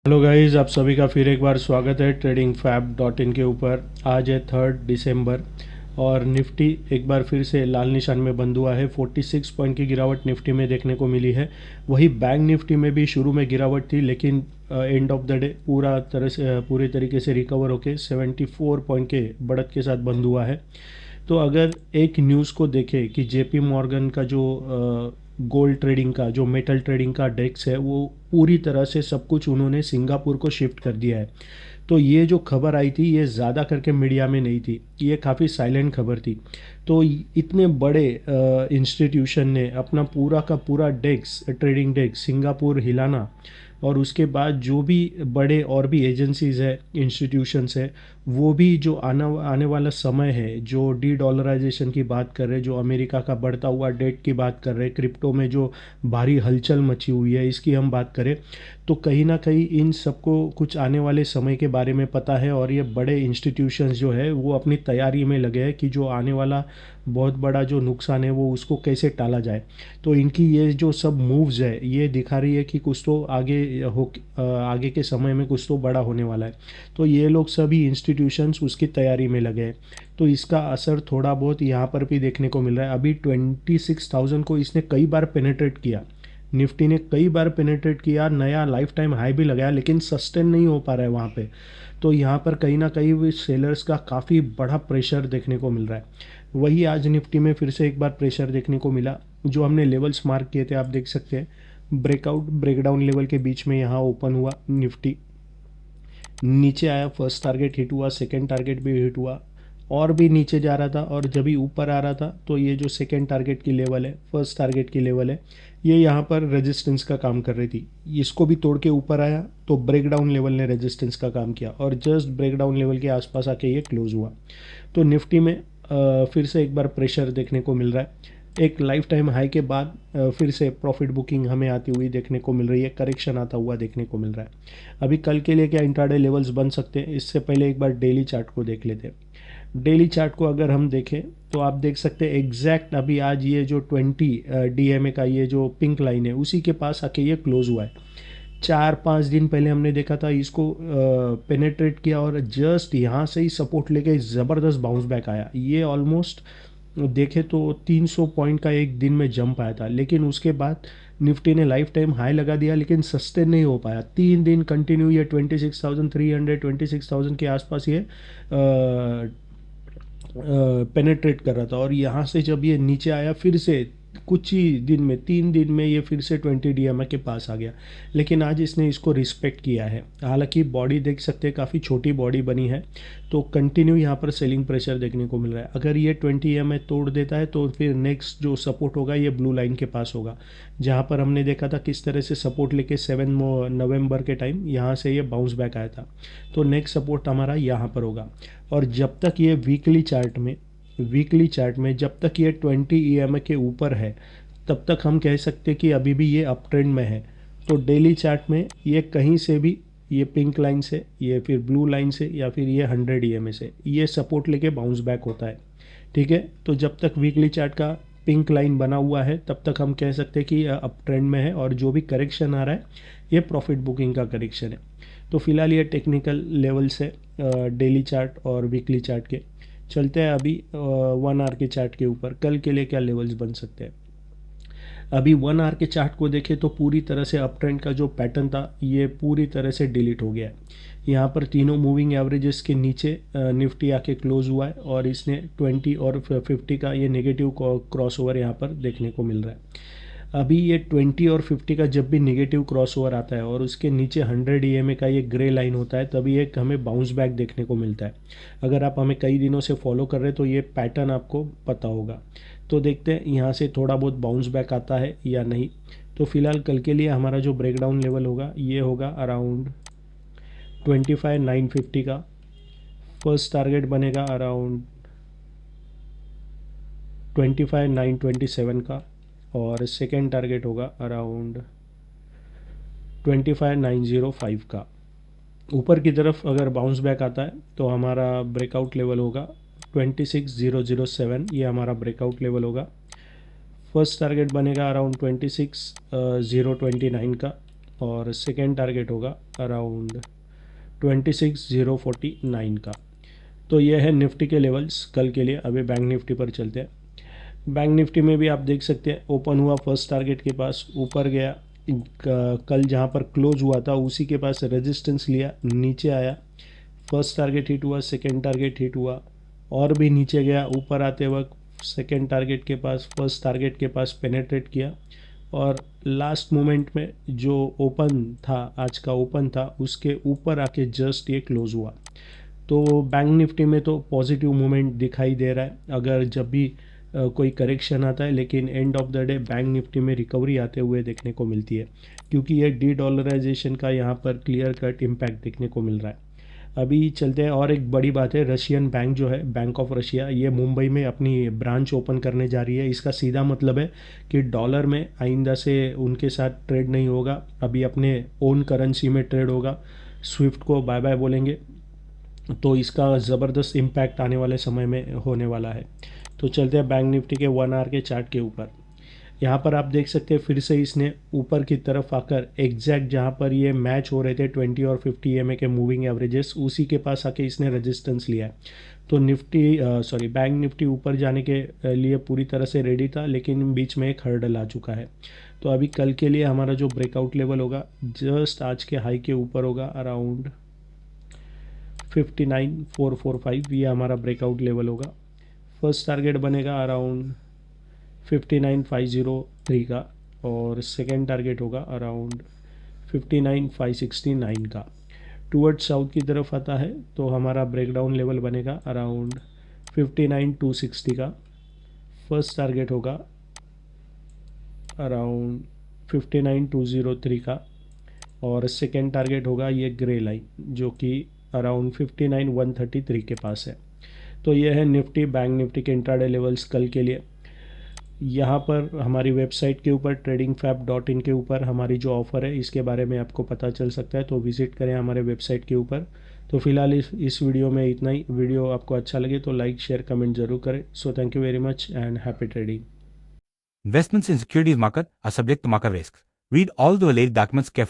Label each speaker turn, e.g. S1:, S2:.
S1: Hello guys, आप सभी का फिर एक बार स्वागत है ट्रेडिंग फैब डॉट इन के ऊपर। आज है 3 दिसंबर और निफ्टी एक बार फिर से लाल निशान में बंद हुआ है। 46 पॉइंट की गिरावट निफ्टी में देखने को मिली है। वही बैंक निफ्टी में भी शुरू में गिरावट थी, लेकिन एंड ऑफ द डे पूरे तरीके से रिकवर होके 74 पॉइंट के बढ़त के साथ बंद हुआ है। तो अगर एक न्यूज़ को देखें कि जेपी मॉर्गन का जो गोल्ड ट्रेडिंग का जो मेटल ट्रेडिंग का डेस्क है, वो पूरी तरह से सब कुछ उन्होंने सिंगापुर को शिफ्ट कर दिया है। तो ये जो खबर आई थी, ये ज़्यादा करके मीडिया में नहीं थी, ये काफ़ी साइलेंट खबर थी। तो इतने बड़े इंस्टीट्यूशन ने अपना पूरा का पूरा डेस्क, ट्रेडिंग डेस्क सिंगापुर हिलाना, और उसके बाद जो भी बड़े और भी एजेंसीज़ है, इंस्टीट्यूशंस है, वो भी जो आने वाला समय है, जो डी डॉलराइजेशन की बात कर रहे, जो अमेरिका का बढ़ता हुआ डेट की बात कर रहे, क्रिप्टो में जो भारी हलचल मची हुई है, इसकी हम बात करें, तो कहीं ना कहीं इन सबको कुछ आने वाले समय के बारे में पता है। और ये बड़े इंस्टीट्यूशंस जो है वो अपनी तैयारी में लगे हैं कि जो आने वाला बहुत बड़ा जो नुकसान है वो उसको कैसे टाला जाए। तो इनकी ये जो सब मूव्स है, ये दिखा रही है कि कुछ तो आगे के समय में कुछ तो बड़ा होने वाला है। तो ये लोग सभी इंस्टीट्यूशंस उसकी तैयारी में लगे हैं। तो इसका असर थोड़ा बहुत यहाँ पर भी देखने को मिल रहा है। अभी 26,000 को इसने कई बार पेनेट्रेट किया, निफ्टी ने कई बार पेनेट्रेट किया, नया लाइफ टाइम हाई भी लगाया, लेकिन सस्टेन नहीं हो पा रहा है वहाँ पे। तो यहाँ पर कहीं ना कहीं भी सेलर्स का काफ़ी बड़ा प्रेशर देखने को मिल रहा है। वही आज निफ्टी में फिर से एक बार प्रेशर देखने को मिला। जो हमने लेवल्स मार्क किए थे, आप देख सकते हैं ब्रेकआउट ब्रेकडाउन लेवल के बीच में यहाँ ओपन हुआ, निफ्टी नीचे आया, फर्स्ट टारगेट हिट हुआ, सेकंड टारगेट भी हिट हुआ, और भी नीचे जा रहा था। और जब भी ऊपर आ रहा था तो ये जो सेकंड टारगेट की लेवल है, फर्स्ट टारगेट की लेवल है, ये यहाँ पर रेजिस्टेंस का काम कर रही थी। इसको भी तोड़ के ऊपर आया तो ब्रेकडाउन लेवल ने रेजिस्टेंस का काम किया, और जस्ट ब्रेकडाउन लेवल के आसपास आके ये क्लोज हुआ। तो निफ्टी में फिर से एक बार प्रेशर देखने को मिल रहा है। एक लाइफ टाइम हाई के बाद फिर से प्रॉफिट बुकिंग हमें आती हुई देखने को मिल रही है, करेक्शन आता हुआ देखने को मिल रहा है। अभी कल के लिए क्या इंट्राडे लेवल्स बन सकते हैं, इससे पहले एक बार डेली चार्ट को देख लेते हैं। डेली चार्ट को अगर हम देखें तो आप देख सकते हैं एग्जैक्ट अभी आज ये जो 20 DMA का ये जो पिंक लाइन है, उसी के पास आके ये क्लोज हुआ है। 4-5 दिन पहले हमने देखा था इसको पेनेट्रेट किया, और जस्ट यहाँ से ही सपोर्ट लेके ज़बरदस्त बाउंस बैक आया। ये ऑलमोस्ट देखे तो 300 पॉइंट का एक दिन में जंप आया था, लेकिन उसके बाद निफ्टी ने लाइफ टाइम हाई लगा दिया, लेकिन सस्टेन नहीं हो पाया। 3 दिन कंटिन्यू ये 26,300 26,000 के आसपास ये पेनेट्रेट कर रहा था। और यहाँ से जब ये नीचे आया, फिर से कुछ ही दिन में, 3 दिन में ये फिर से 20 DMA के पास आ गया। लेकिन आज इसने इसको रिस्पेक्ट किया है। हालांकि बॉडी देख सकते हैं, काफ़ी छोटी बॉडी बनी है। तो कंटिन्यू यहाँ पर सेलिंग प्रेशर देखने को मिल रहा है। अगर ये 20 EMA तोड़ देता है तो फिर नेक्स्ट जो सपोर्ट होगा ये ब्लू लाइन के पास होगा, जहाँ पर हमने देखा था किस तरह से सपोर्ट लेके 7 नवंबर के टाइम यहाँ से ये बाउंस बैक आया था। तो नेक्स्ट सपोर्ट हमारा यहाँ पर होगा। और जब तक ये वीकली चार्ट में जब तक ये 20 EMA के ऊपर है, तब तक हम कह सकते कि अभी भी ये अप ट्रेंड में है। तो डेली चार्ट में ये कहीं से भी, ये पिंक लाइन से, ये फिर ब्लू लाइन से, या फिर ये 100 EMA से ये सपोर्ट लेके बाउंस बैक होता है। ठीक है, तो जब तक वीकली चार्ट का पिंक लाइन बना हुआ है, तब तक हम कह सकते हैं कि अप ट्रेंड में है, और जो भी करेक्शन आ रहा है ये प्रॉफिट बुकिंग का करेक्शन है। तो फिलहाल ये टेक्निकल लेवल्स है डेली चार्ट और वीकली चार्ट के। चलते हैं अभी 1 आवर के चार्ट के ऊपर, कल के लिए क्या लेवल्स बन सकते हैं। अभी 1 आवर के चार्ट को देखें तो पूरी तरह से अप ट्रेंड का जो पैटर्न था ये पूरी तरह से डिलीट हो गया है। यहाँ पर तीनों मूविंग एवरेजेस के नीचे निफ्टी आके क्लोज हुआ है, और इसने 20 और 50 का ये नेगेटिव क्रॉसओवर यहाँ पर देखने को मिल रहा है। अभी ये 20 और 50 का जब भी नेगेटिव क्रॉसओवर आता है और उसके नीचे 100 EMA का ये ग्रे लाइन होता है, तभी एक हमें बाउंस बैक देखने को मिलता है। अगर आप हमें कई दिनों से फॉलो कर रहे हैं तो ये पैटर्न आपको पता होगा। तो देखते हैं यहाँ से थोड़ा बहुत बाउंस बैक आता है या नहीं। तो फिलहाल कल के लिए हमारा जो ब्रेकडाउन लेवल होगा ये होगा अराउंड 25,950 का। फर्स्ट टारगेट बनेगा अराउंड 25,927 का, और सेकेंड टारगेट होगा अराउंड 25,905 का। ऊपर की तरफ अगर बाउंस बैक आता है तो हमारा ब्रेकआउट लेवल होगा 26,007, ये हमारा ब्रेकआउट लेवल होगा। फर्स्ट टारगेट बनेगा अराउंड 26,029 का, और सेकेंड टारगेट होगा अराउंड 26,049 का। तो ये है निफ्टी के लेवल्स कल के लिए। अभी बैंक निफ्टी पर चलते हैं। बैंक निफ्टी में भी आप देख सकते हैं ओपन हुआ फर्स्ट टारगेट के पास, ऊपर गया, कल जहाँ पर क्लोज हुआ था उसी के पास रेजिस्टेंस लिया, नीचे आया, फर्स्ट टारगेट हिट हुआ, सेकेंड टारगेट हिट हुआ, और भी नीचे गया, ऊपर आते वक्त सेकेंड टारगेट के पास, फर्स्ट टारगेट के पास पेनेट्रेट किया, और लास्ट मोमेंट में जो ओपन था, आज का ओपन था, उसके ऊपर आके जस्ट ये क्लोज हुआ। तो बैंक निफ्टी में तो पॉजिटिव मूवमेंट दिखाई दे रहा है अगर जब भी कोई करेक्शन आता है, लेकिन end of the day bank Nifty में रिकवरी आते हुए देखने को मिलती है, क्योंकि ये डी डॉलराइजेशन का यहाँ पर क्लियर कट इम्पैक्ट देखने को मिल रहा है। अभी चलते हैं, और एक बड़ी बात है, रशियन बैंक जो है, बैंक ऑफ रशिया, ये मुंबई में अपनी ब्रांच ओपन करने जा रही है। इसका सीधा मतलब है कि डॉलर में आइंदा से उनके साथ ट्रेड नहीं होगा, अभी अपने ओन करेंसी में ट्रेड होगा। स्विफ्ट को बाय बाय बोलेंगे, तो इसका ज़बरदस्त इम्पैक्ट आने वाले समय में होने वाला है। तो चलते हैं बैंक निफ्टी के 1 आवर के चार्ट के ऊपर। यहाँ पर आप देख सकते हैं फिर से इसने ऊपर की तरफ आकर एग्जैक्ट जहाँ पर ये मैच हो रहे थे 20 और 50 EMA के मूविंग एवरेजेस, उसी के पास आके इसने रेजिस्टेंस लिया है। तो बैंक निफ्टी ऊपर जाने के लिए पूरी तरह से रेडी था, लेकिन बीच में एक हर्डल आ चुका है। तो अभी कल के लिए हमारा जो ब्रेकआउट लेवल होगा जस्ट आज के हाई के ऊपर होगा अराउंड 59,445, ये हमारा ब्रेकआउट लेवल होगा। फर्स्ट टारगेट बनेगा अराउंड 59,503 का, और सेकेंड टारगेट होगा अराउंड 59,569 का। टूवर्ड्स साउथ की तरफ आता है तो हमारा ब्रेकडाउन लेवल बनेगा अराउंड 59,260 का। फर्स्ट टारगेट होगा अराउंड 59,203 का, और सेकेंड टारगेट होगा ये ग्रे लाइन जो कि अराउंड 59,133 के पास है। तो ये है निफ्टी बैंक निफ्टी के इंट्राडे लेवल्स कल के लिए। यहाँ पर हमारी वेबसाइट के ऊपर tradingfab.in के ऊपर हमारी जो ऑफ़र है इसके बारे में आपको पता चल सकता है, तो विज़िट करें हमारे वेबसाइट के ऊपर। तो फिलहाल इस वीडियो में इतना ही। वीडियो आपको अच्छा लगे तो लाइक शेयर कमेंट ज़रूर करें। So thank you very much and happy trading.
S2: Investments in securities market are subject to market risks. Read all the related documents carefully.